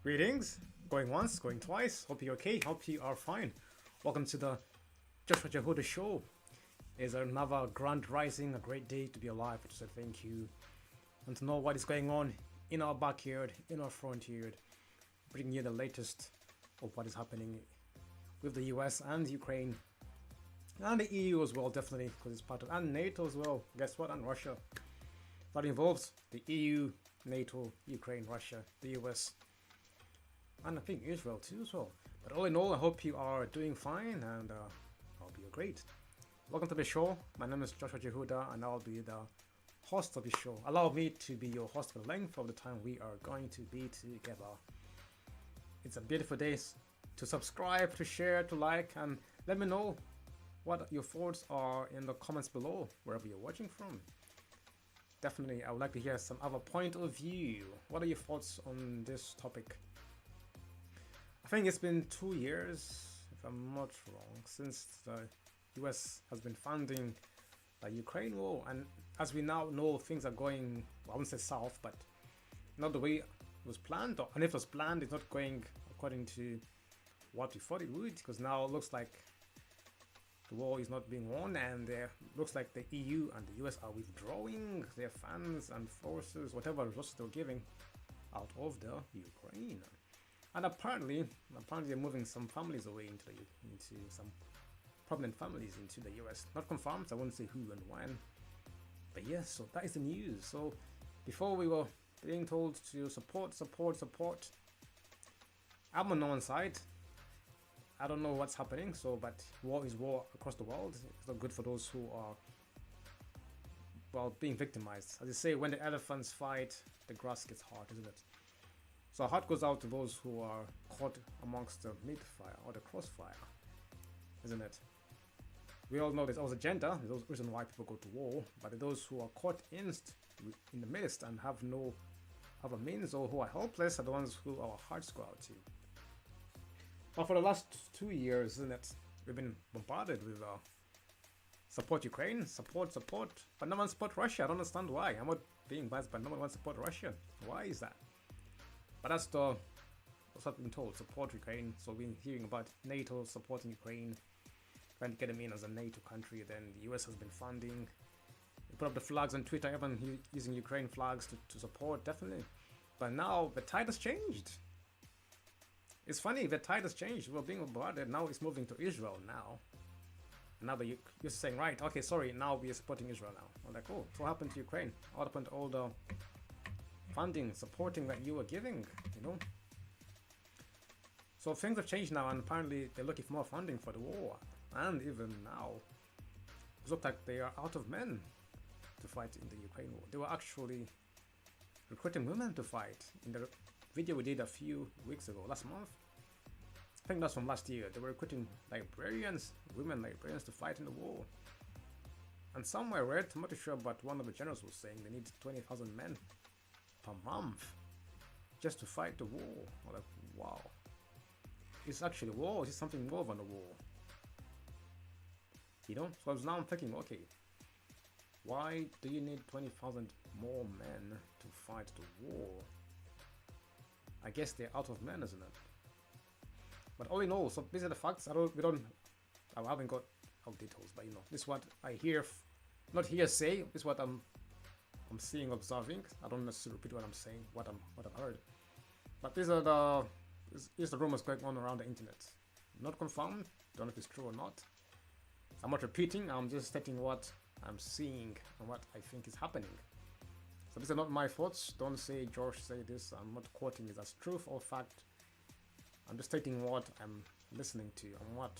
Greetings, going once, going twice. Hope you're okay. Hope you are fine. Welcome to the Jehudah show. It's another grand rising, a great day to be alive. To say thank you and to know what is going on in our backyard, in our front yard, bringing you the latest of what is happening with the US and Ukraine and the EU as well, definitely, because it's part of, and NATO as well. Guess what? And Russia. That involves the EU, NATO, Ukraine, Russia, the US, and I think Israel too as well. But all in all, I hope you are doing fine, and I hope you're great. Welcome to the show. My name is Jehudah, and I'll be the host of the show. Allow me to be your host for the length of the time we are going to be together. It's a beautiful day to subscribe, to share, to like, and let me know what your thoughts are in the comments below, wherever you're watching from. Definitely, I would like to hear some other point of view. What are your thoughts on this topic? I think it's been 2 years, if I'm not wrong, since the US has been funding the Ukraine war, and as we now know, things are going, well, I wouldn't say south, but not the way it was planned, and if it was planned, it's not going according to what we thought it would, because now it looks like the war is not being won, and it looks like the EU and the US are withdrawing their funds and forces, whatever resources they're giving, out of the Ukraine. And apparently they're moving some families away into some prominent families into the US. Not confirmed, I won't say who and when. But yes, so that is the news. So before we were being told to support, I'm on no one's side. I don't know what's happening, so but war is war across the world. It's not good for those who are, well, being victimized. As they say, when the elephants fight, the grass gets hard, isn't it? So our heart goes out to those who are caught amongst the midfire or the crossfire, isn't it? We all know there's always agenda, there's always reason why people go to war, but those who are caught in the midst and have no other means, or who are helpless, are the ones who our hearts go out to. But for the last 2 years, isn't it, we've been bombarded with support Ukraine, support, but no one support Russia. I don't understand why. I'm not being biased, but no one wants to support Russia. Why is that? But that's what's I've been told, support Ukraine. So we've been hearing about NATO supporting Ukraine, trying to get them in as a NATO country. Then the US has been funding. We put up the flags on Twitter, everyone using Ukraine flags to support, definitely. But now the tide has changed. It's funny, the tide has changed. We're being bombarded, now it's moving to Israel now. Now that you're saying, right, okay, sorry, now we are supporting Israel now. I'm like, oh, so what happened to Ukraine? What happened to all the funding, supporting that you were giving, you know? So things have changed now, and apparently they're looking for more funding for the war. And even now, it looks like they are out of men to fight in the Ukraine war. They were actually recruiting women to fight. In the video we did a few weeks ago, last month, I think that's from last year, they were recruiting librarians, women librarians, to fight in the war. And somewhere I read, I'm not too sure, but one of the generals was saying they need 20,000 men per month just to fight the war. I'm like, wow. It's actually war, it's something more than a war. You know, so now I'm thinking, okay, why do you need 20,000 more men to fight the war? I guess they're out of men, isn't it? But all in all, so these are the facts. I haven't got all details, but you know, this is what I hear, not hearsay. This is what I'm seeing, observing. I don't necessarily repeat what I'm saying, what I've heard. But these are the rumors going on around the internet. Not confirmed. Don't know if it's true or not. I'm not repeating. I'm just stating what I'm seeing and what I think is happening. So these are not my thoughts. Don't say George say this. I'm not quoting it as truth or fact. I'm just stating what I'm listening to and what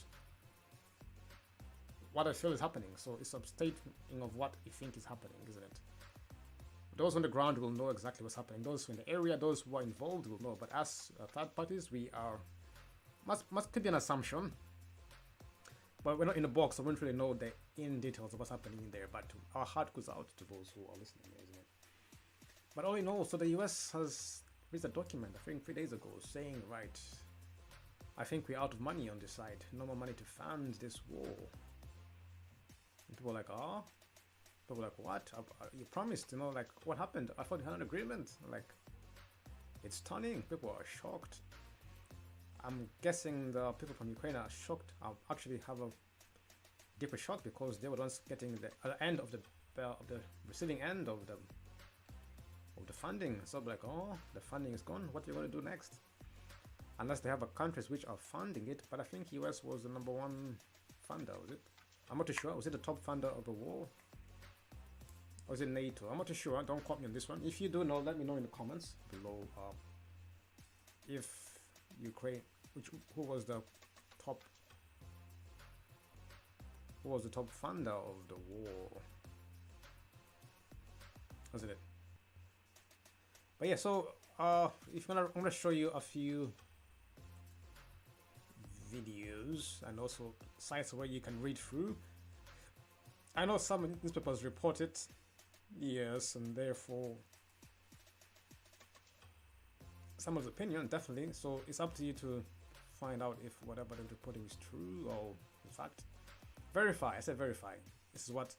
I feel is happening. So it's a statement of what I think is happening, isn't it? Those on the ground will know exactly what's happening. Those in the area, those who are involved will know. But as third parties, we are could be an assumption. But we're not in the box, so we don't really know the in details of what's happening in there. But our heart goes out to those who are listening, isn't it? But all in all, so the US has released a document, I think 3 days ago, saying, right, I think we're out of money on this side. No more money to fund this war. And people are like, oh? People are like, what? You promised, you know, like, what happened? I thought we had an agreement. Like, It's stunning. People are shocked. I'm guessing the people from Ukraine are shocked. Actually have a deeper shock because they were once getting the end of the receiving end of the funding. So like, oh, the funding is gone. What are you going to do next? Unless they have countries which are funding it. But I think US was the #1 funder. Was it? I'm not too sure. Was it the top funder of the war? Or was it NATO? I'm not too sure. Don't quote me on this one. If you do know, let me know in the comments below. If Ukraine, who was the top funder of the war? Wasn't it? But yeah, so if I'm gonna show you a few videos and also sites where you can read through. I know some newspapers report it, yes, and therefore someone's opinion, definitely. So it's up to you to find out if whatever they're reporting is true or in fact verify. I said verify. This is what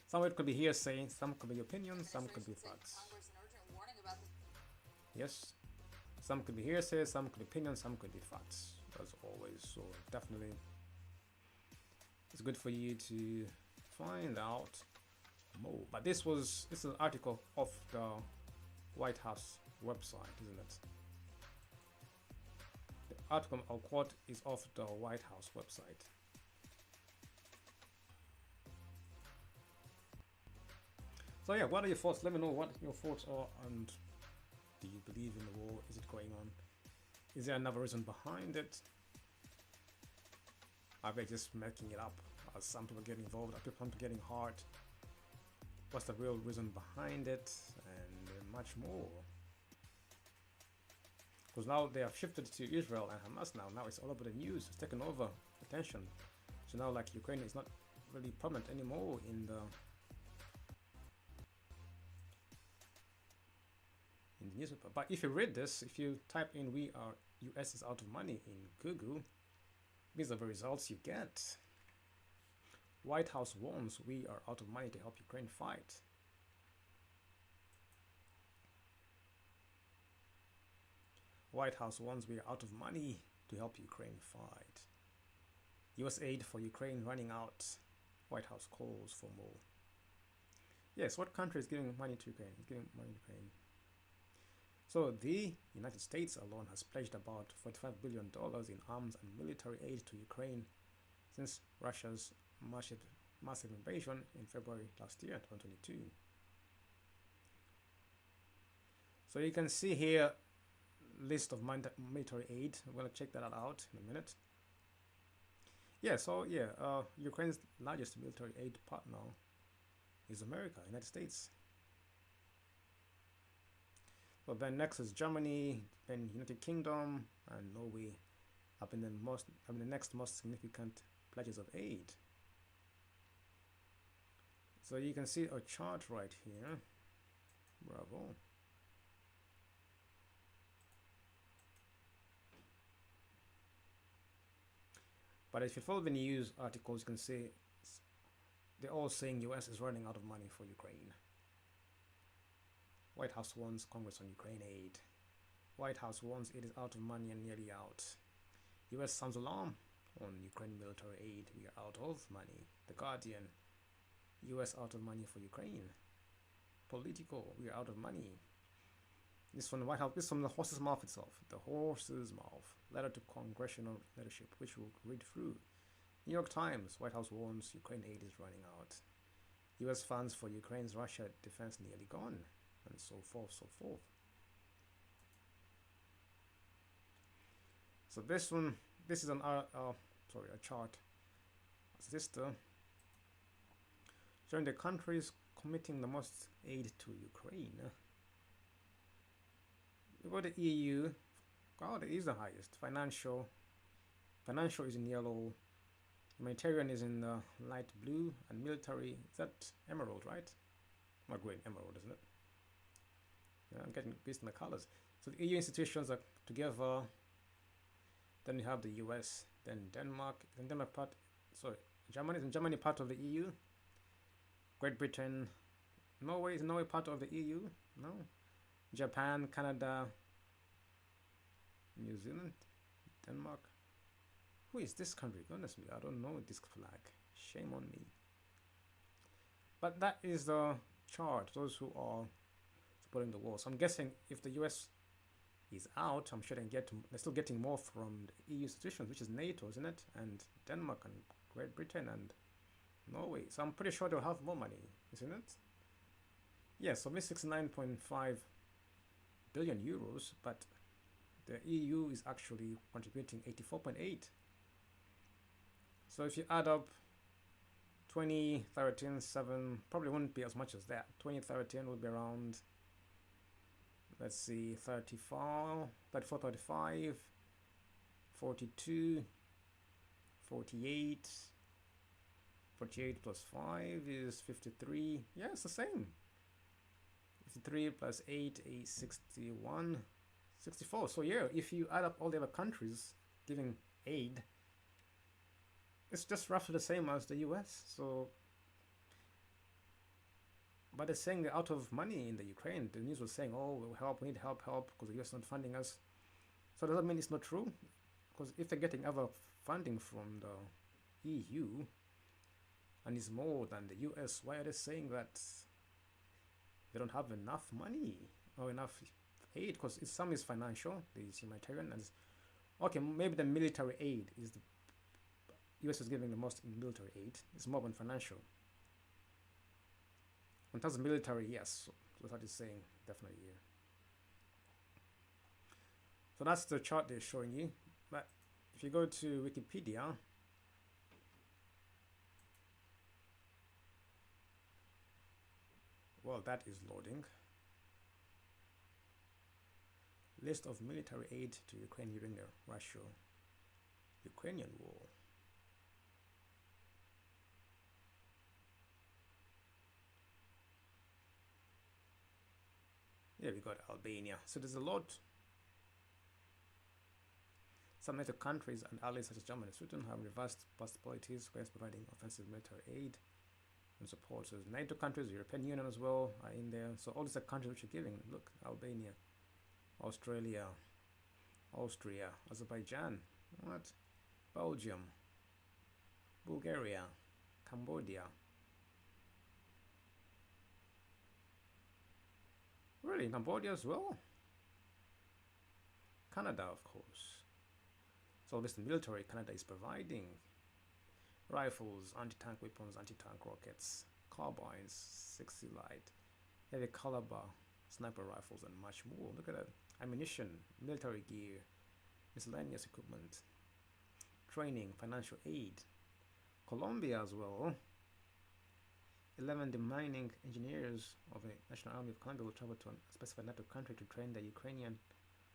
some of it could be hearsay, some could be opinion, some could be facts. Yes, some could be hearsay, some could be opinion, some could be facts, as always. So definitely it's good for you to find out more. But this is an article of the White House website, isn't it? The article I'll quote is of the White House website. So yeah, what are your thoughts? Let me know what your thoughts are, and do you believe in the war? Is it going on? Is there another reason behind it? Are they just making it up? Are some people getting involved? Are people getting hurt? What's the real reason behind it? And much more. Because now they have shifted to Israel and Hamas now. Now it's all over the news. It's taken over attention. So now like Ukraine is not really prominent anymore in the newspaper. But if you read this, if you type in US is out of money in Google, these are the results you get. White House warns we are out of money to help Ukraine fight. White House warns we are out of money to help Ukraine fight. US aid for Ukraine running out. White House calls for more. Yes, what country is giving money to Ukraine? It's giving money to Ukraine. So the United States alone has pledged about $45 billion in arms and military aid to Ukraine since Russia's massive invasion in February last year, 2022. So you can see here list of military aid. I'm going to check that out in a minute. Yeah, so yeah, Ukraine's largest military aid partner is America, United States. So then next is Germany, then United Kingdom and Norway have been the next most significant pledges of aid. So you can see a chart right here. Bravo. But if you follow the news articles, you can see they're all saying US is running out of money for Ukraine. White House warns Congress on Ukraine aid. White House warns it is out of money and nearly out. US sounds alarm on Ukraine military aid. We are out of money. The Guardian. US out of money for Ukraine. Politico. We are out of money. This from the White House. This from the horse's mouth itself. The horse's mouth. Letter to Congressional leadership, which we'll read through. New York Times. White House warns Ukraine aid is running out. US funds for Ukraine's Russia defense nearly gone. And so forth, so forth. So this one, this is a chart sister showing the countries committing the most aid to Ukraine. We got the EU. God, it is the highest. Financial is in yellow. Humanitarian is in light blue, and military is that emerald, right? Not green, emerald, isn't it? Yeah, I'm getting based on the colors. So the EU institutions are together. Then you have the US, then Denmark, Germany. Is Germany part of the EU? Great Britain, Norway. Is Norway part of the EU? No. Japan, Canada, New Zealand, Denmark. Who is this country? Goodness me, I don't know this flag. Shame on me. But that is the chart, those who are supporting the war. So I'm guessing if the US is out, I'm sure they're still getting more from the EU institutions, which is NATO, isn't it? And Denmark and Great Britain and Norway. So I'm pretty sure they'll have more money, isn't it? Yes, so this 69.5 billion euros, but the EU is actually contributing 84.8. So if you add up 2013, 7 probably wouldn't be as much as that. 2013 would be around, let's see, 34, 35, 42, 48. 48 plus 5 is 53. Yeah, it's the same. 53 plus 8 is 61. 64. So yeah, if you add up all the other countries giving aid, it's just roughly the same as the US. So, but they're saying they're out of money in the Ukraine. The news was saying, oh, we'll help, we need help, because the US is not funding us. So does that mean it's not true? Because if they're getting other funding from the EU, and it's more than the US, why are they saying that they don't have enough money or enough aid? Because some is financial, there's humanitarian, and okay, maybe the military aid is the US is giving the most in military aid. It's more than financial. In terms of military, yes, so that's what it's saying, definitely. Yeah. So that's the chart they're showing you. But if you go to Wikipedia, well, that is loading. List of military aid to Ukraine during the Russia-Ukrainian war. Yeah, we got Albania. So there's a lot. Some NATO countries and allies such as Germany and Sweden have reversed past policies against providing offensive military aid and support. So NATO countries, the European Union as well are in there. So all these are countries which are giving. Look, Albania, Australia, Austria, Azerbaijan, what? Belgium, Bulgaria, Cambodia. Really, Cambodia as well? Canada, of course. So this military Canada is providing rifles, anti-tank weapons, anti-tank rockets, carbines, 60 light, heavy caliber sniper rifles, and much more. Look at that. Ammunition, military gear, miscellaneous equipment, training, financial aid. Colombia as well. 11 demining engineers of the National Army of Colombia will travel to a specified NATO country to train their Ukrainian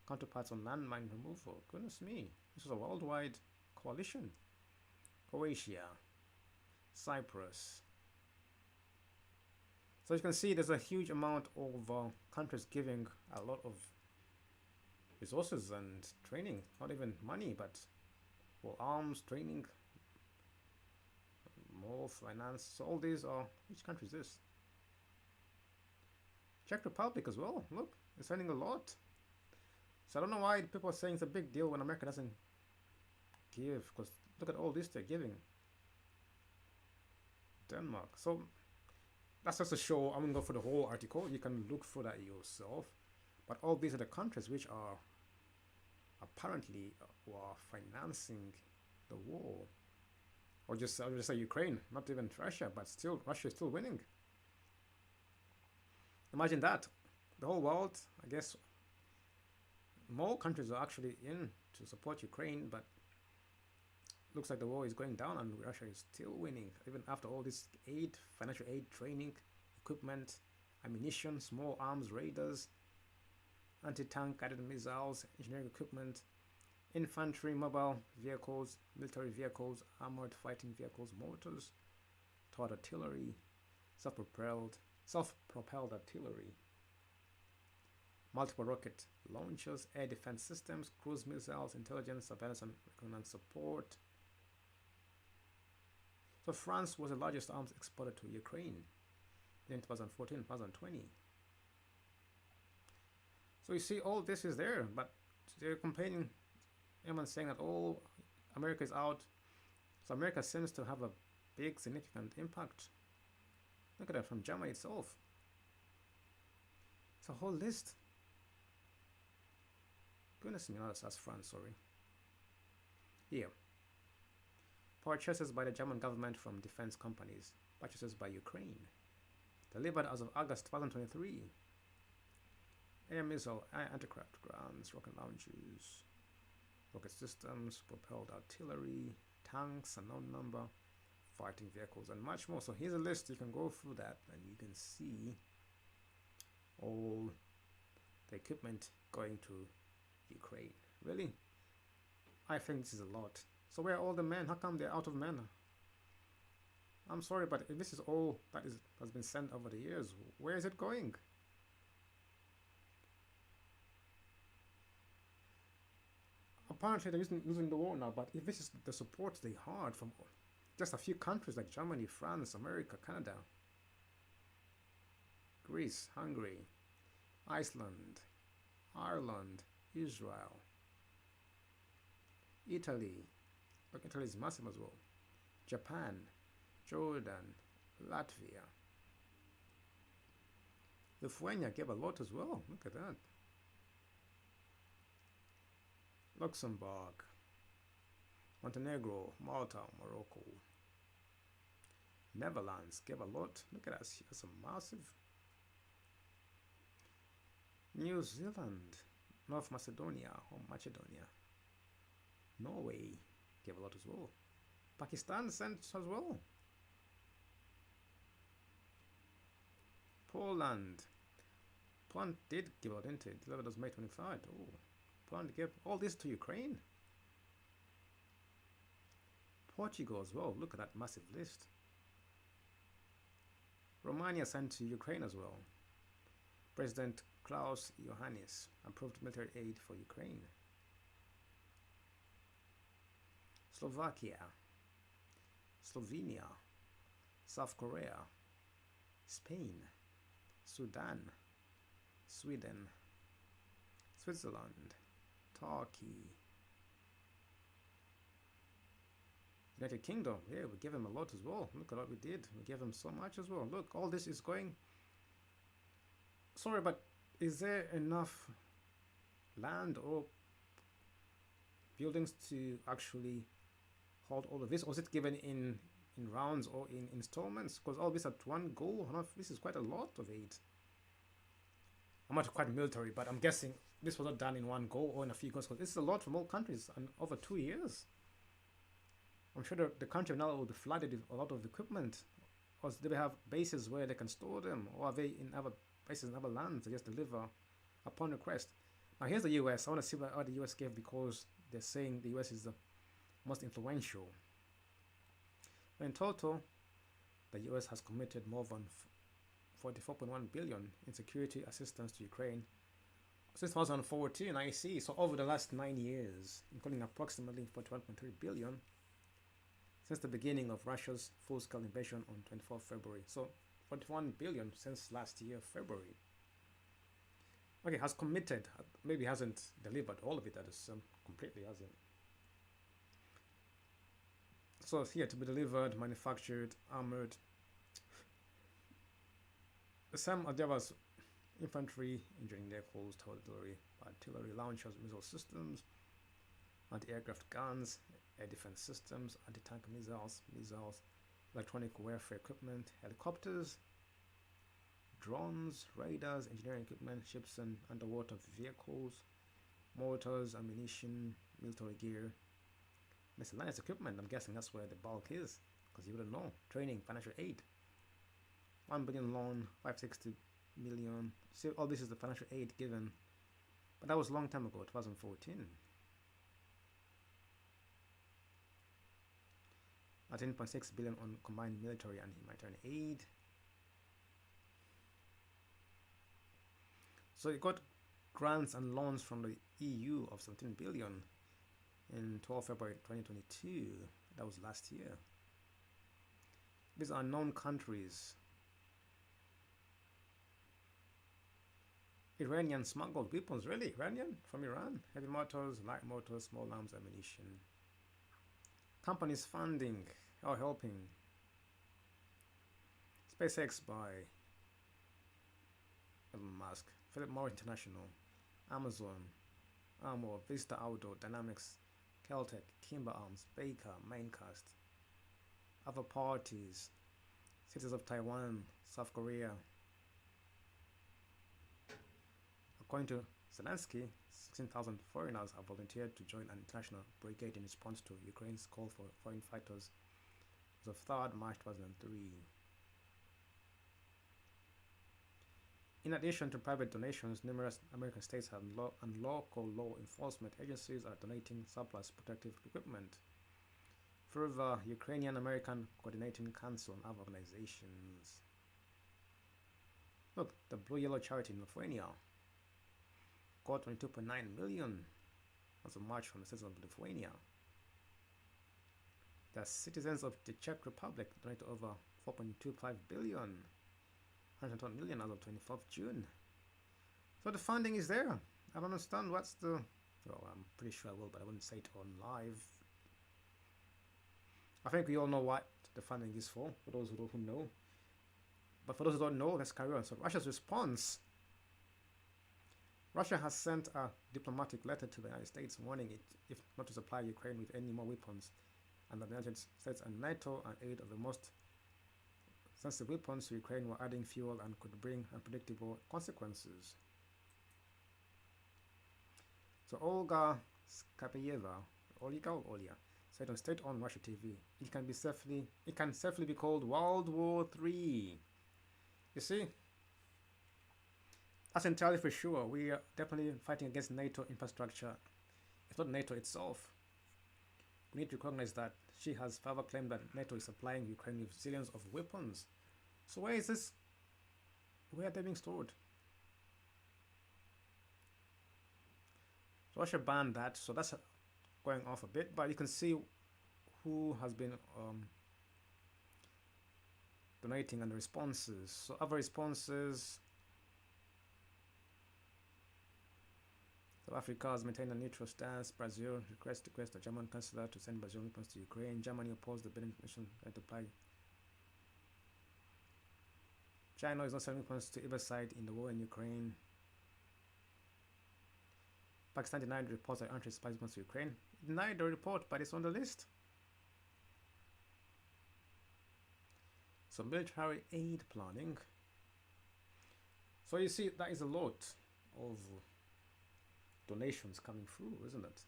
counterparts on landmine removal. Goodness me, this is a worldwide coalition. Croatia, Cyprus. So you can see there's a huge amount of countries giving a lot of resources and training, not even money, but well, arms, training, more finance. So all these are, which country is this? Czech Republic as well. Look, they're sending a lot. So I don't know why people are saying it's a big deal when America doesn't give, because look at all this they're giving. Denmark. So that's just a show. I won't go for the whole article. You can look for that yourself. But all these are the countries which are apparently are financing the war. Or just, I'll just say Ukraine, not even Russia, but still, Russia is still winning. Imagine that. The whole world, I guess, more countries are actually in to support Ukraine, but looks like the war is going down and Russia is still winning. Even after all this aid, financial aid, training, equipment, ammunition, small arms, radars, anti-tank guided missiles, engineering equipment, infantry, mobile vehicles, military vehicles, armored fighting vehicles, mortars, towed artillery, self-propelled artillery, multiple rocket launchers, air defense systems, cruise missiles, intelligence, surveillance, and reconnaissance support. So France was the largest arms exporter to Ukraine in 2014, 2020. So you see all this is there, but they're complaining Everyone's saying that, oh, America is out. So America seems to have a big, significant impact. Look at that from Germany itself. It's a whole list. Goodness me, not that's France, sorry. Here. Purchases by the German government from defense companies. Purchases by Ukraine. Delivered as of August 2023. Air missile, anti-craft grants, rocket launchers, rocket systems, propelled artillery, tanks, unknown number, fighting vehicles, and much more. So here's a list. You can go through that and you can see all the equipment going to Ukraine. Really? I think this is a lot. So where are all the men? How come they're out of men? I'm sorry, but if this is all that has been sent over the years, where is it going? Apparently they're losing the war now, but if this is the support they had from just a few countries like Germany, France, America, Canada, Greece, Hungary, Iceland, Ireland, Israel, Italy, look, Italy is massive as well, Japan, Jordan, Latvia, Lithuania gave a lot as well, look at that. Luxembourg, Montenegro, Malta, Morocco, Netherlands gave a lot. Look at us, that's a massive. New Zealand, North Macedonia or Macedonia, Norway gave a lot as well. Pakistan sent as well. Poland did give a lot, didn't it? Delivered as May 23rd. Oh. Poland gave all this to Ukraine. Portugal as well. Look at that massive list. Romania sent to Ukraine as well. President Klaus Iohannis approved military aid for Ukraine. Slovakia, Slovenia, South Korea, Spain, Sudan, Sweden, Switzerland, Turkey, United Kingdom. Yeah, we gave them a lot as well. Look at what we did. We gave them so much as well. Look, all this is going. Sorry, but is there enough land or buildings to actually hold all of this, or is it given in rounds or in installments? Because all this at one go, this is quite a lot of aid. I'm not quite military, but I'm guessing this was not done in one go or in a few goes, because this is a lot from all countries and over 2 years. I'm sure the country now will be flooded with a lot of equipment. Or do they have bases where they can store them, or are they in other bases in other lands? They just deliver upon request. Now here's the US. I want to see what the US gave, because they're saying the US is the most influential. In total, the US has committed more than 44.1 billion in security assistance to Ukraine since 2014, I see. So over the last 9 years, including approximately 41.3 billion since the beginning of Russia's full-scale invasion on 24 February. So 41 billion since last year, February. Okay, has committed, maybe hasn't delivered all of it, that is completely hasn't. So it's here to be delivered, manufactured, armored. Some of the others, infantry, engineering vehicles, artillery launchers, missile systems, anti-aircraft guns, air defense systems, anti-tank missiles, electronic warfare equipment, helicopters, drones, radars, engineering equipment, ships and underwater vehicles, mortars, ammunition, military gear, miscellaneous equipment. I'm guessing that's where the bulk is, because you wouldn't know. Training, financial aid, 1 billion loan, 560 million. See, all this is the financial aid given, but that was a long time ago, 2014. 10.6 billion on combined military and humanitarian aid. So it got grants and loans from the EU of 17 billion in 12 February 2022. That was last year. These are known countries. Iranian smuggled weapons, really? Iranian? From Iran? Heavy motors, light motors, small arms, ammunition. Companies funding or helping. SpaceX by Elon Musk. Philip Morris International. Amazon. Armor, Vista Outdoor, Dynamics, Caltech, Kimber Arms, Baker, Maincast. Other parties. Cities of Taiwan, South Korea. According to Zelensky, 16,000 foreigners have volunteered to join an international brigade in response to Ukraine's call for foreign fighters as of 3rd March 2003. In addition to private donations, numerous American states and local law enforcement agencies are donating surplus protective equipment. Further, Ukrainian-American Coordinating Council and other organizations. Look, the Blue Yellow Charity in Lithuania got 22.9 million as of March from the citizens of Lithuania. The citizens of the Czech Republic donated over 4.25 billion, 120 million as of 24th June. So the funding is there. I don't understand what's the... Well, I'm pretty sure I will, but I wouldn't say it on live. I think we all know what the funding is for those who know. But for those who don't know, let's carry on. So Russia's response. Russia has sent a diplomatic letter to the United States warning it if not to supply Ukraine with any more weapons, and the United States and NATO and aid of the most sensitive weapons to Ukraine were adding fuel and could bring unpredictable consequences. So Olga Skapeyeva, Olya, said on state-owned Russia TV, it can safely be called World War III. You see, that's entirely for sure. We are definitely fighting against NATO infrastructure, if not NATO itself. We need to recognize that she has further claimed that NATO is supplying Ukraine with zillions of weapons. So where is this? Where are they being stored? So Russia banned that, so that's going off a bit, but you can see who has been donating and the responses. So other responses. South Africa has maintained a neutral stance. Brazil requests the German Chancellor to send Brazilian weapons to Ukraine. Germany opposed the bidding mission to apply. China is not sending weapons to either side in the war in Ukraine. Pakistan denied reports that country supplies weapons to Ukraine. Denied the report, but it's on the list. So military aid planning. So you see, that is a lot of donations coming through, isn't it?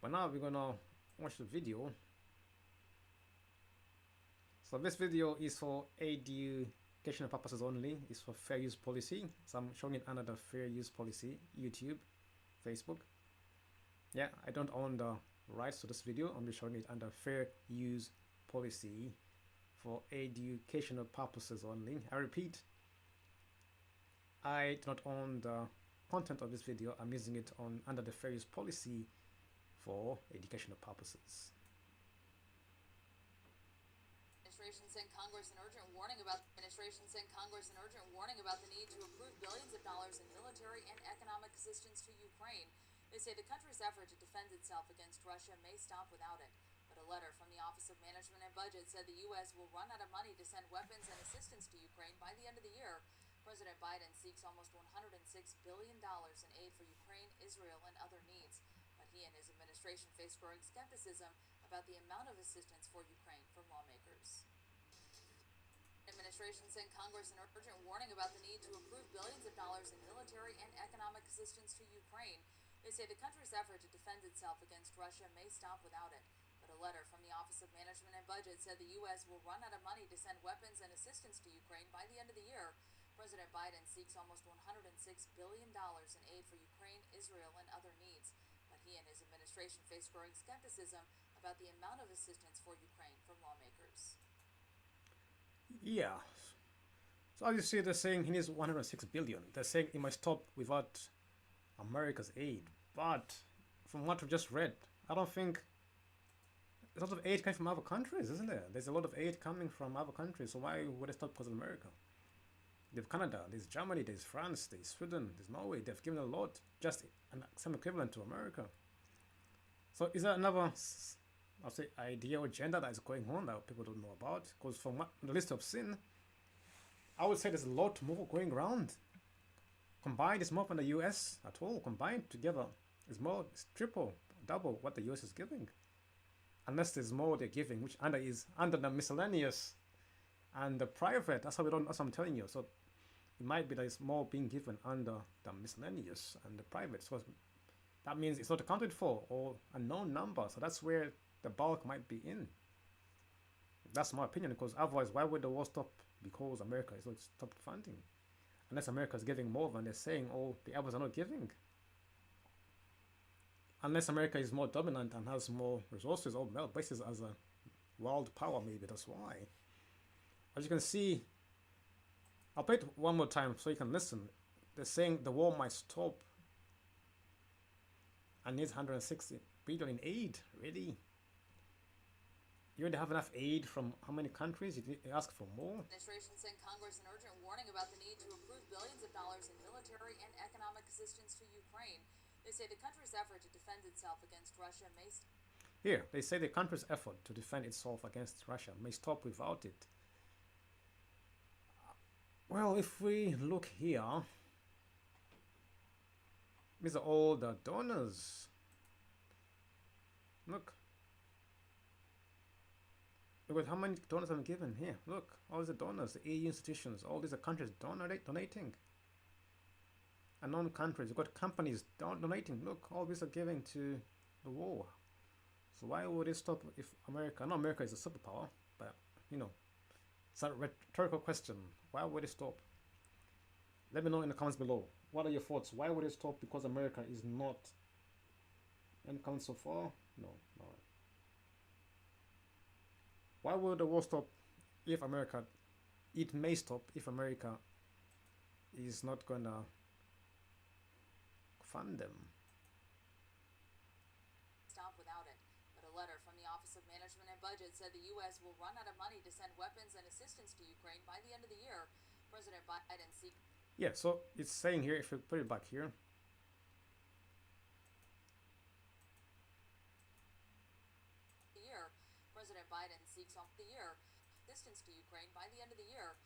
But now we're gonna watch the video. So this video is for educational purposes only. It's for fair use policy. So I'm showing it under the fair use policy, YouTube, Facebook. Yeah, I don't own the rights to this video. I'm just showing it under fair use policy for educational purposes only. I repeat, I do not own the content of this video. I'm using it under the fair use policy for educational purposes. Administration sent Congress an urgent warning about the need to approve billions of dollars in military and economic assistance to Ukraine. They say the country's effort to defend itself against Russia may stop without it. But a letter from the Office of Management and Budget said the U.S. will run out of money to send weapons and assistance to Ukraine by the end of the year. President Biden seeks almost $106 billion in aid for Ukraine, Israel, and other needs. But he and his administration face growing skepticism about the amount of assistance for Ukraine from lawmakers. Administration sent Congress an urgent warning about the need to approve billions of dollars in military and economic assistance to Ukraine. They say the country's effort to defend itself against Russia may stop without it. But a letter from the Office of Management and Budget said the U.S. will run out of money to send weapons and assistance to Ukraine by the end of the year. President Biden seeks almost $106 billion in aid for Ukraine, Israel, and other needs. But he and his administration face growing skepticism about the amount of assistance for Ukraine from lawmakers. Yeah. So as you see, they're saying he needs 106 billion. They're saying he might stop without America's aid. But from what we've just read, I don't think there's a lot of aid coming from other countries, isn't there? There's a lot of aid coming from other countries, so why would they stop because of America? There's Canada, there's Germany, there's France, there's Sweden, there's Norway. They've given a lot, just some equivalent to America. So is there another, I'll say, idea or agenda that is going on that people don't know about? Because from what, the list of sin, I would say there's a lot more going around. Combined, it's more than the US at all. Combined together, it's more, it's triple, double what the US is giving. Unless there's more they're giving, which is under the miscellaneous and the private. That's how we don't. That's what I'm telling you. So it might be that it's more being given under the miscellaneous and the private. So that means it's not accounted for or a known number. So that's where the bulk might be in. That's my opinion. Because otherwise, why would the war stop? Because America is not stopped funding, unless America is giving more than they're saying. All the others are not giving. Unless America is more dominant and has more resources or more bases as a world power, maybe that's why. As you can see, I'll play it one more time so you can listen. They're saying the war might stop and needs 160 billion in aid. Really? You already have enough aid from how many countries? You ask for more? Administration sent Congress an urgent warning about the need to approve billions of dollars in military and economic assistance to Ukraine. They say the country's effort to defend itself against Russia may... Here, they say the country's effort to defend itself against Russia may stop without it. Well, if we look here, these are all the donors. Look. Look at how many donors have been given here. Look, all these are donors, the EU institutions, all these are countries donating. And non-countries, you've got companies donating. Look, all these are giving to the war. So why would it stop if America, I know America is a superpower, but, you know, it's a rhetorical question. Why would it stop? Let me know in the comments below. What are your thoughts? Why would it stop because America is not? Any comments so far? No. Why would the war stop if America, it may stop if America is not gonna fund them. Stop without it. But a letter from the Office of Management and Budget said the U.S. will run out of money to send weapons and assistance to Ukraine by the end of the year. President Biden seeks... Yeah, so it's saying here, if we put it back here, President Biden seeks off the year assistance to Ukraine by the end of the year.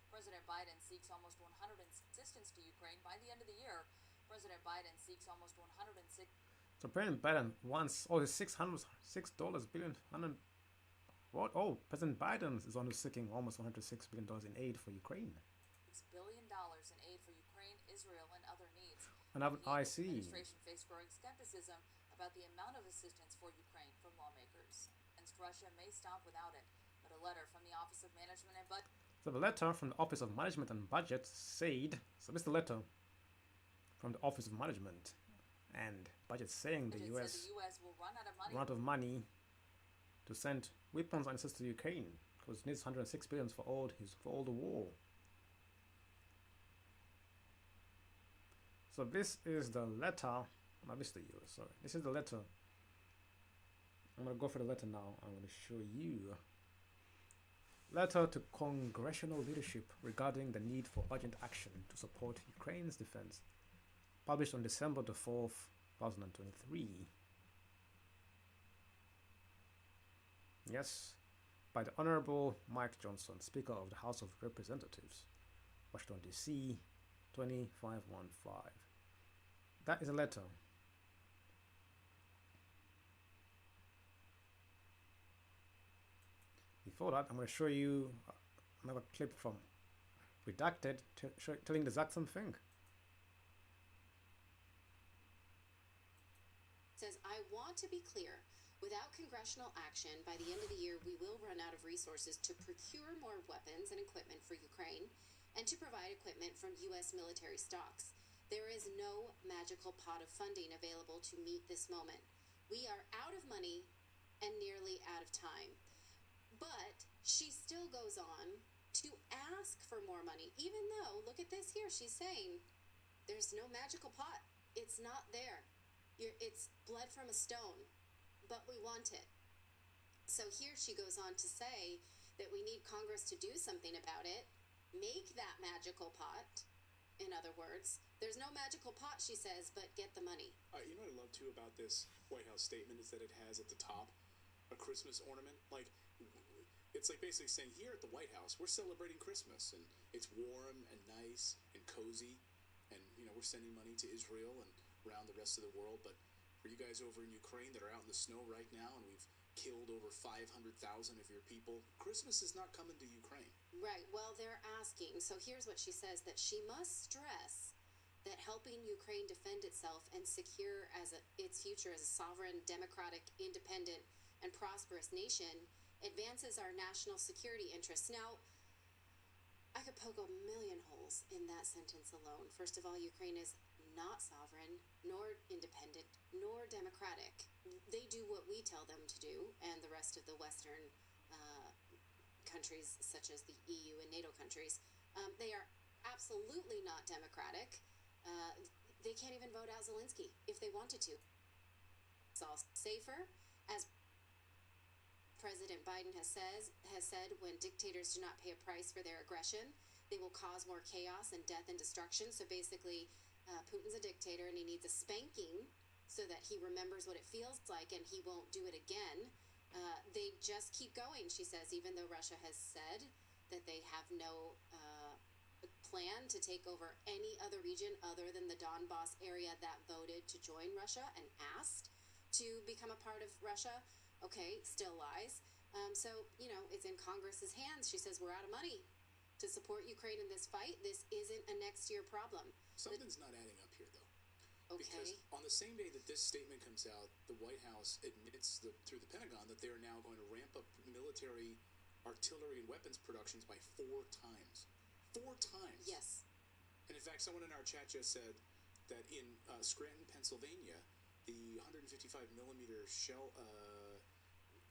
President Biden seeks almost 100 assistance to Ukraine by the end of the year. President Biden seeks almost 106. So President Biden wants all the $6 billion. What? Oh, President Biden is on seeking almost $106 billion in aid for Ukraine. $6 billion in aid for Ukraine, Israel, and other needs. And I see. The administration faced growing skepticism about the amount of assistance for Ukraine from lawmakers. And Russia may stop without it. But a letter from the Office of Management and Budget... So the letter from the Office of Management and Budget said, so this is the letter from the Office of Management and Budget saying the US will run out of money to send weapons and assistance to Ukraine because it needs 106 billion for all the war. So this is the letter. No, this is the US, sorry. This is the letter. I'm going to go for the letter now. I'm going to show you. Letter to Congressional leadership regarding the need for urgent action to support Ukraine's defense. Published on December the 4th, 2023. Yes, by the Honorable Mike Johnson, Speaker of the House of Representatives, Washington, D.C., 20515. That is a letter. Before that, I'm going to show you another clip from Redacted telling the exact same thing. Says, I want to be clear. Without congressional action, by the end of the year, we will run out of resources to procure more weapons and equipment for Ukraine and to provide equipment from U.S. military stocks. There is no magical pot of funding available to meet this moment. We are out of money and nearly out of time. But she still goes on to ask for more money, even though, look at this here, she's saying there's no magical pot. It's not there. It's blood from a stone. but we want it. So here she goes on to say that we need Congress to do something about it, make that magical pot. In other words, there's no magical pot, she says, but get the money. You know what I love too about this White House statement is that it has at the top a Christmas ornament. Like, it's like basically saying here at the White House, we're celebrating Christmas and it's warm and nice and cozy. And, you know, we're sending money to Israel and around the rest of the world. But for you guys over in Ukraine that are out in the snow right now and we've killed over 500,000 of your people, Christmas is not coming to Ukraine. Right. Well, they're asking. So here's what she says, that she must stress that helping Ukraine defend itself and secure its future as a sovereign, democratic, independent, and prosperous nation advances our national security interests. Now, I could poke a million holes in that sentence alone. First of all, Ukraine is not sovereign, nor independent, nor democratic. They do what we tell them to do, and the rest of the Western countries, such as the EU and NATO countries. They are absolutely not democratic. They can't even vote out Zelensky if they wanted to. It's all safer, as President Biden has said, when dictators do not pay a price for their aggression, they will cause more chaos and death and destruction. So basically, Putin's a dictator and he needs a spanking so that he remembers what it feels like and he won't do it again. They just keep going, she says, even though Russia has said that they have no plan to take over any other region other than the Donbass area that voted to join Russia and asked to become a part of Russia. Okay, still lies. So, you know, it's in Congress's hands. She says, we're out of money to support Ukraine in this fight. This isn't a next year problem. Something's not adding up here, though. Okay. Because on the same day that this statement comes out, the White House admits through the Pentagon that they are now going to ramp up military artillery and weapons productions by 4 times. 4 times. Yes. And in fact, someone in our chat just said that in Scranton, Pennsylvania, the 155 millimeter shell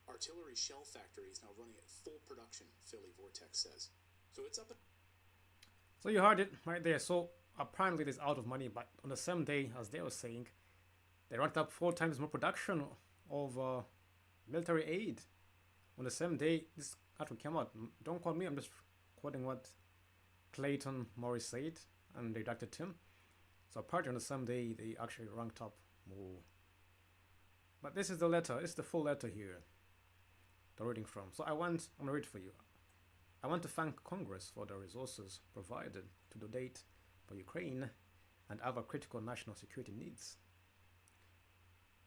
artillery shell factory is now running at full production, Philly Vortex says. So it's up. So you heard it right there. So apparently there's out of money, but on the same day, as they were saying, they ranked up 4 times more production of military aid. On the same day, this article came out. Don't quote me, I'm just quoting what Clayton Morris said, and they redacted him. So apparently on the same day, they actually ranked up more. But this is the letter, it's the full letter here, they're reading from. So I'm going to read for you. I want to thank Congress for the resources provided to donate for Ukraine and other critical national security needs.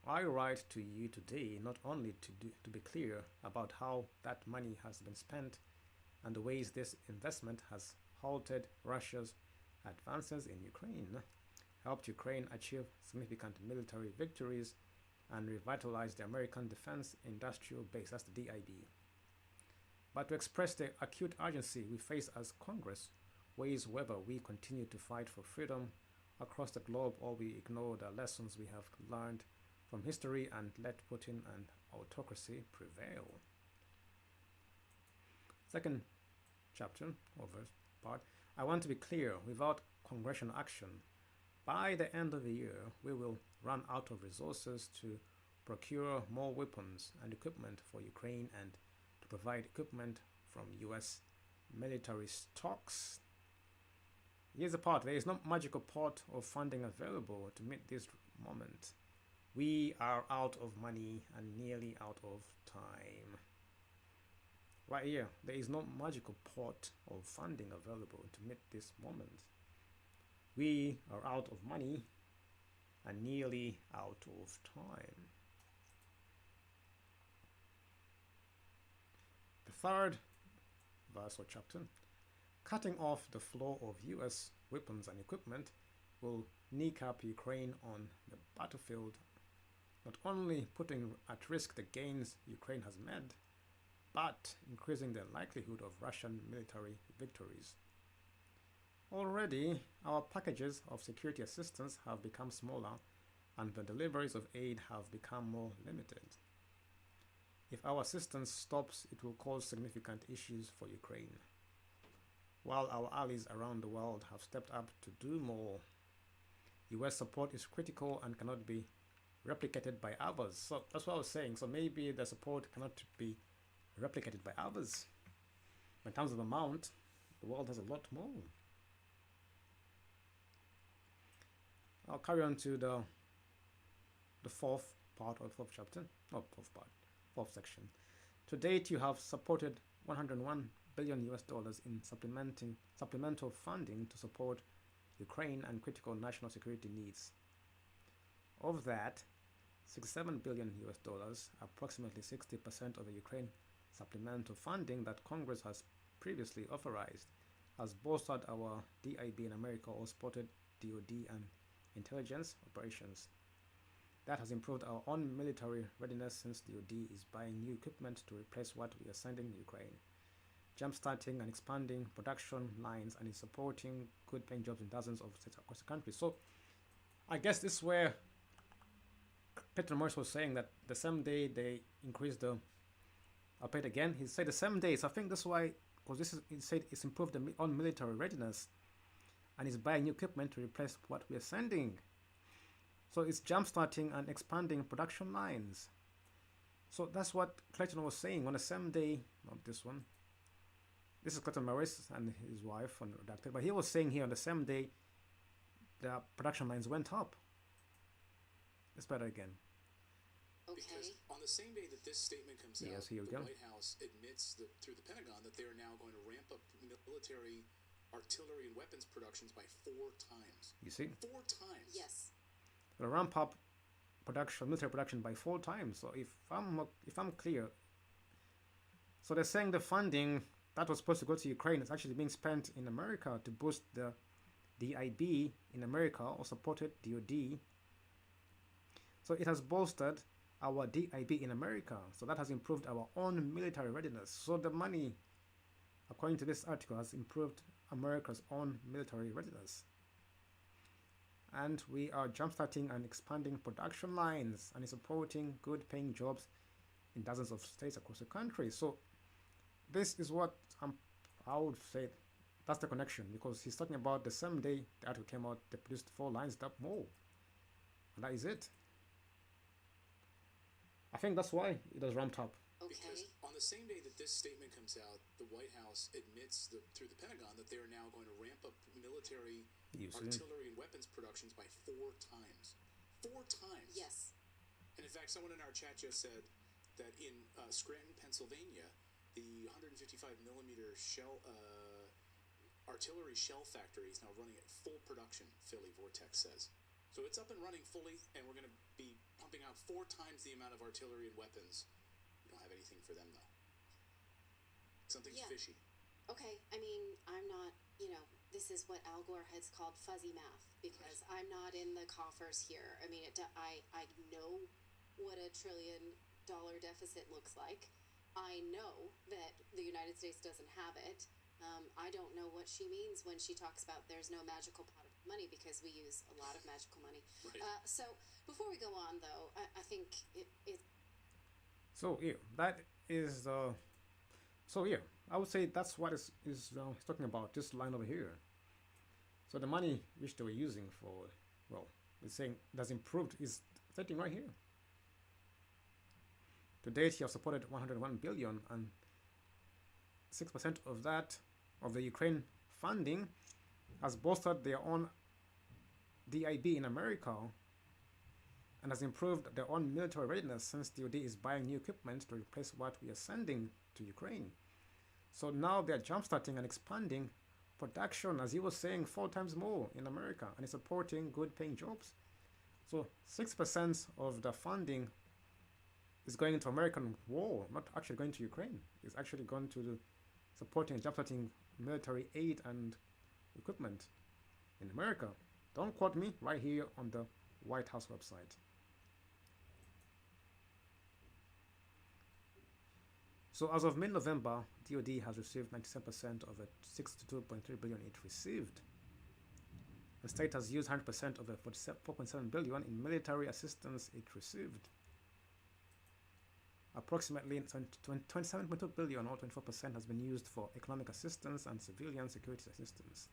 I write to you today not only to be clear about how that money has been spent and the ways this investment has halted Russia's advances in Ukraine, helped Ukraine achieve significant military victories, and revitalize the American defense industrial base, that's the DIB. But to express the acute urgency we face as Congress, ways whether we continue to fight for freedom across the globe or we ignore the lessons we have learned from history and let Putin and autocracy prevail. Second chapter, or verse part, I want to be clear, without congressional action, by the end of the year, we will run out of resources to procure more weapons and equipment for Ukraine and to provide equipment from US military stocks. Here's the part, there is no magical pot of funding available to meet this moment. We are out of money and nearly out of time. Right here, there is no magical pot of funding available to meet this moment. We are out of money and nearly out of time. The third verse or chapter, cutting off the flow of US weapons and equipment will kneecap Ukraine on the battlefield, not only putting at risk the gains Ukraine has made, but increasing the likelihood of Russian military victories. Already, our packages of security assistance have become smaller and the deliveries of aid have become more limited. If our assistance stops, it will cause significant issues for Ukraine. While our allies around the world have stepped up to do more, US support is critical and cannot be replicated by others. So that's what I was saying. So maybe the support cannot be replicated by others. In terms of amount, the world has a lot more. I'll carry on to the fourth part or fourth chapter, not fourth part, fourth section. To date, you have supported 101 billion US dollars in supplemental funding to support Ukraine and critical national security needs. Of that, 67 billion US dollars, approximately 60% of the Ukraine supplemental funding that Congress has previously authorized, has bolstered our DIB in America or supported DoD and intelligence operations. That has improved our own military readiness since DoD is buying new equipment to replace what we are sending Ukraine, jump-starting and expanding production lines, and is supporting good-paying jobs in dozens of states across the country. So I guess this is where Peter Morris was saying that the same day they increased the paid again, he said the same day. So I think that's why, because he said it's improved the on military readiness and is buying new equipment to replace what we are sending. So it's jump-starting and expanding production lines. So that's what Clayton was saying on the same day, not this one. This is Clayton Morris and his wife on redacted, but he was saying here on the same day the production lines went up. It's better again. Okay. Because on the same day that this statement comes out, here we the go. White House admits through the Pentagon that they are now going to ramp up military artillery and weapons productions by 4 times. You see? 4 times. Yes. They'll ramp up military production by 4 times. So if I'm clear, so they're saying the funding that was supposed to go to Ukraine is actually being spent in America to boost the DIB in America or supported DoD. So it has bolstered our DIB in America. So that has improved our own military readiness. So the money, according to this article, has improved America's own military readiness. And we are jumpstarting and expanding production lines and supporting good-paying jobs in dozens of states across the country. So this is what I would say that's the connection, because he's talking about the same day the article came out, they produced 4 lines that more. And that is it. I think that's why it has ramped up. Okay. Because on the same day that this statement comes out, the White House admits through the Pentagon that they are now going to ramp up military artillery and weapons productions by 4 times. 4 times. Yes. And in fact, someone in our chat just said that in Scranton, Pennsylvania, the 155 millimeter artillery shell factory is now running at full production, Philly Vortex says. So it's up and running fully, and we're going to be pumping out 4 times the amount of artillery and weapons. We don't have anything for them, though. Something's fishy. Okay, I mean, I'm not, this is what Al Gore has called fuzzy math, because I'm not in the coffers here. I mean, I know what a $1 trillion deficit looks like. I know that the United States doesn't have it. I don't know what she means when she talks about there's no magical pot of money, because we use a lot of magical money. Right. So before we go on, though, I think it So yeah, that is so yeah, I would say that's what he's talking about, this line over here. So the money which they were using for, well, it's saying that's improved is setting right here. To date, he has supported 101 billion, and 6% of that, of the Ukraine funding, has bolstered their own DIB in America and has improved their own military readiness since DoD is buying new equipment to replace what we are sending to Ukraine. So now they're jumpstarting and expanding production, as he was saying, 4 times more in America, and is supporting good-paying jobs. So 6% of the funding is going into American war, not actually going to Ukraine. It's actually going to supporting and jumpstarting military aid and equipment in America. Don't quote me, right here on the White House website. So as of mid-November, DoD has received 97% of the 62.3 billion it received. The state has used 100% of the 4.7 billion in military assistance it received. Approximately 27.2 billion, or 24%, has been used for economic assistance and civilian security assistance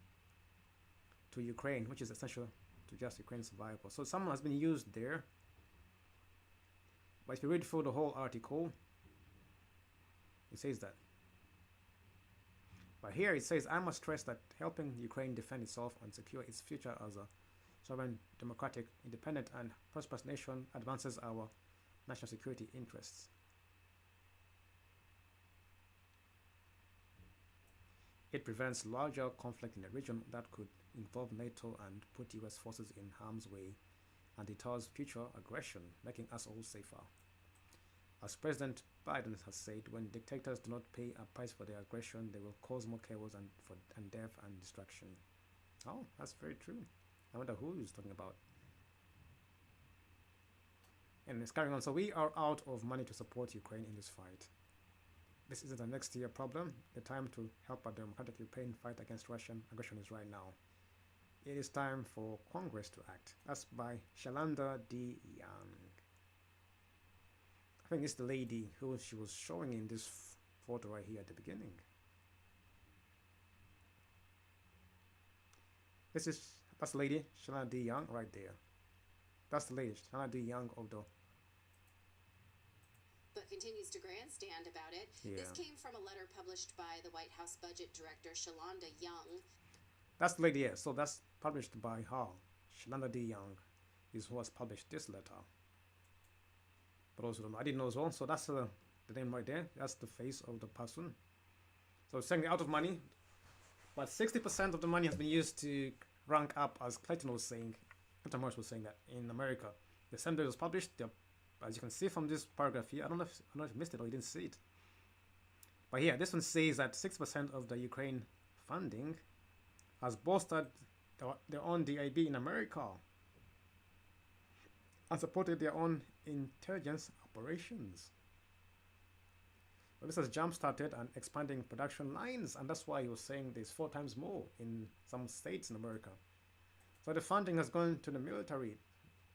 to Ukraine, which is essential to just Ukraine's survival. So some has been used there, But if you read through the whole article, it says that. But here it says, I must stress that helping Ukraine defend itself and secure its future as a sovereign, democratic, independent, and prosperous nation advances our national security interests. It prevents larger conflict in the region that could involve NATO and put US forces in harm's way, and deters future aggression, making us all safer. As President Biden has said, when dictators do not pay a price for their aggression, they will cause more chaos and death and destruction. Oh, that's very true. I wonder who he's talking about. And it's carrying on. So we are out of money to support Ukraine in this fight. This isn't a next year problem. The time to help a democratic Ukraine fight against Russian aggression is right now. It is time for Congress to act. That's by Shalanda D. Young. I think it's the lady who she was showing in this photo right here at the beginning. That's the lady, Shalanda D. Young, right there. That's the lady, Shalanda D. Young of the... But continues to grandstand about it. Yeah. This came from a letter published by the White House Budget Director, Shalanda Young. That's the lady, yeah. So that's published by her. Shalanda D. Young is who has published this letter. But also, I didn't know as well. So that's the name right there. That's the face of the person. So it's saying they're out of money. But 60% of the money has been used to rank up, as Clayton was saying. Clayton Morris was saying that in America. The same day it was published, as you can see from this paragraph here, I don't know if you missed it or you didn't see it. But here, this one says that 6% of the Ukraine funding has bolstered their own DIB in America and supported their own intelligence operations. But this has jump-started and expanding production lines, and that's why he was saying there's 4 times more in some states in America. So the funding has gone to the military.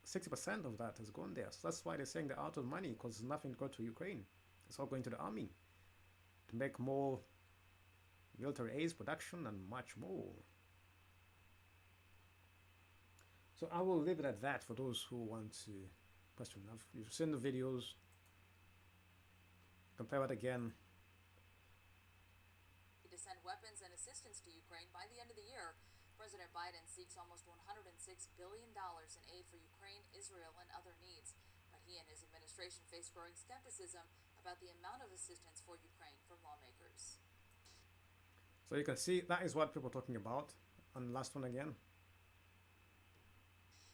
60% of that has gone there. So that's why they're saying they're out of money, because there's nothing to go to Ukraine. It's all going to the army to make more military aids production and much more. So I will leave it at that for those who want to question. You've seen the videos. Compare it again. To send weapons and assistance to Ukraine by the end of the year, President Biden seeks almost $106 billion in aid for Ukraine, Israel, and other needs. But he and his administration face growing skepticism about the amount of assistance for Ukraine from lawmakers. So you can see that is what people are talking about. And last one again.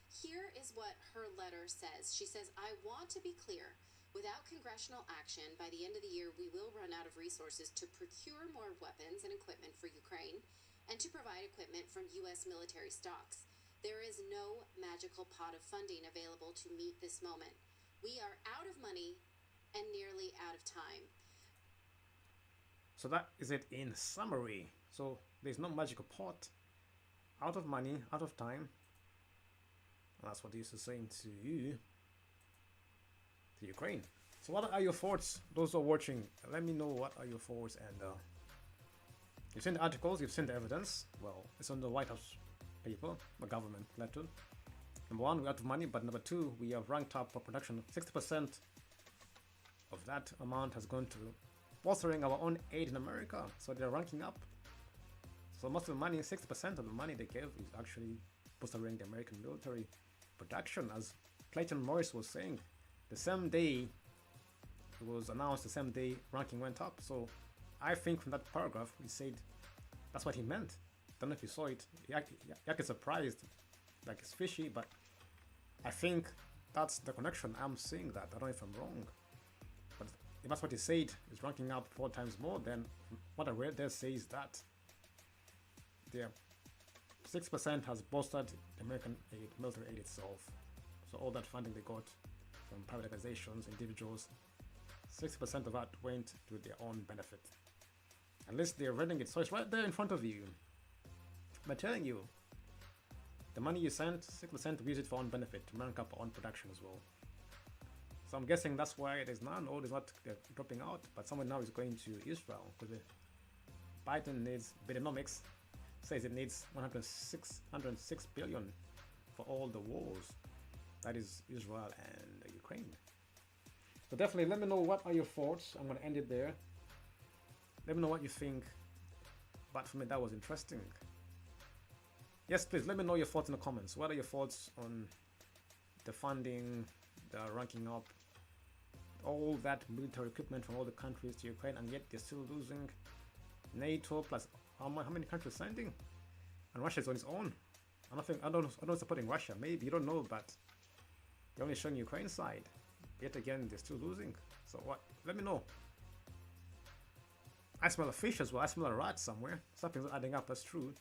Here is what her letter says. She says, I want to be clear. Without congressional action, by the end of the year, we will run out of resources to procure more weapons and equipment for Ukraine and to provide equipment from U.S. military stocks. There is no magical pot of funding available to meet this moment. We are out of money and nearly out of time. So that is it in summary. So there's no magical pot, out of money, out of time. That's what this is saying to Ukraine. So what are your thoughts? Those who are watching, let me know what are your thoughts. And you've seen the articles, you've seen the evidence. Well, it's on the White House paper, the government letter. Number 1, we're out of money, but number 2, we have ranked up for production. 60% of that amount has gone to bolstering our own aid in America. So they're ranking up. So most of the money, 60% of the money they gave is actually bolstering the American military production, as Clayton Morris was saying. The same day it was announced, the same day ranking went up. So I think from that paragraph, he said that's what he meant. Don't know if you saw it. He acted surprised, like it's fishy, but I think that's the connection. I'm seeing that. I don't know if I'm wrong. But if that's what he said, is ranking up 4 times more, then what I read there says that the 6% has bolstered the American aid, military aid itself. So all that funding they got from private organizations, individuals, 60% of that went to their own benefit. At least they're reading it, so it's right there in front of you. I'm telling you, the money you sent, 6% use it for own benefit to rank up on production as well. So I'm guessing that's why there's none, or there's not dropping out, but someone now is going to Israel, because Biden needs Bidenomics, says it needs 106 billion for all the wars. That is Israel and Ukraine. So definitely let me know what are your thoughts. I'm gonna end it there. Let me know what you think. But for me, that was interesting. Yes, please let me know your thoughts in the comments. What are your thoughts on the funding, the ranking up, all that military equipment from all the countries to Ukraine, and yet they're still losing? NATO plus how many countries sending? And Russia is on its own. I don't supporting Russia. Maybe you don't know, but they're only showing Ukraine side. Yet again, they're still losing. So what? Let me know. I smell a fish as well. I smell a rat somewhere. Something's adding up. That's true.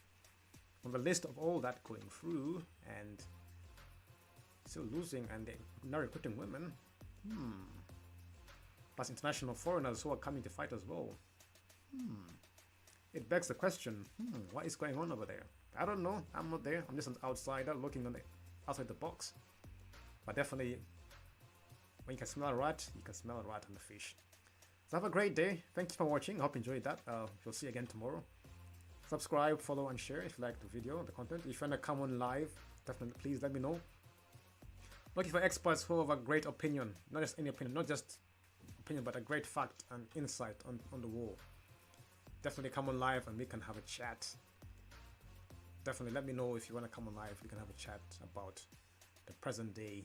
On the list of all that going through and still losing, and they're not recruiting women. Plus international foreigners who are coming to fight as well. It begs the question, what is going on over there? I don't know. I'm not there. I'm just an outsider looking on the outside the box. But definitely, when you can smell a rat, you can smell a rat on the fish. So have a great day. Thank you for watching. I hope you enjoyed that. We'll see you again tomorrow. Subscribe, follow, and share if you like the video, the content. If you want to come on live, definitely please let me know. Looking for experts who have a great opinion, not just any opinion, not just opinion, but a great fact and insight on the war. Definitely come on live and we can have a chat. Definitely let me know if you want to come on live. We can have a chat about the present day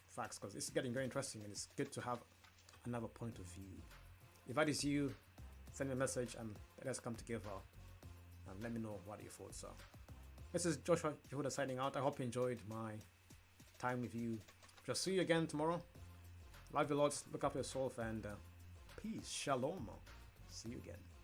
facts, because it's getting very interesting and it's good to have another point of view. If that is you, send me a message and let us come together and let me know what your thoughts are. This is Joshua Jehudah signing out. I hope you enjoyed my time with you. Shall see you again tomorrow. Love you lots. Look after yourself and peace. Shalom. See you again.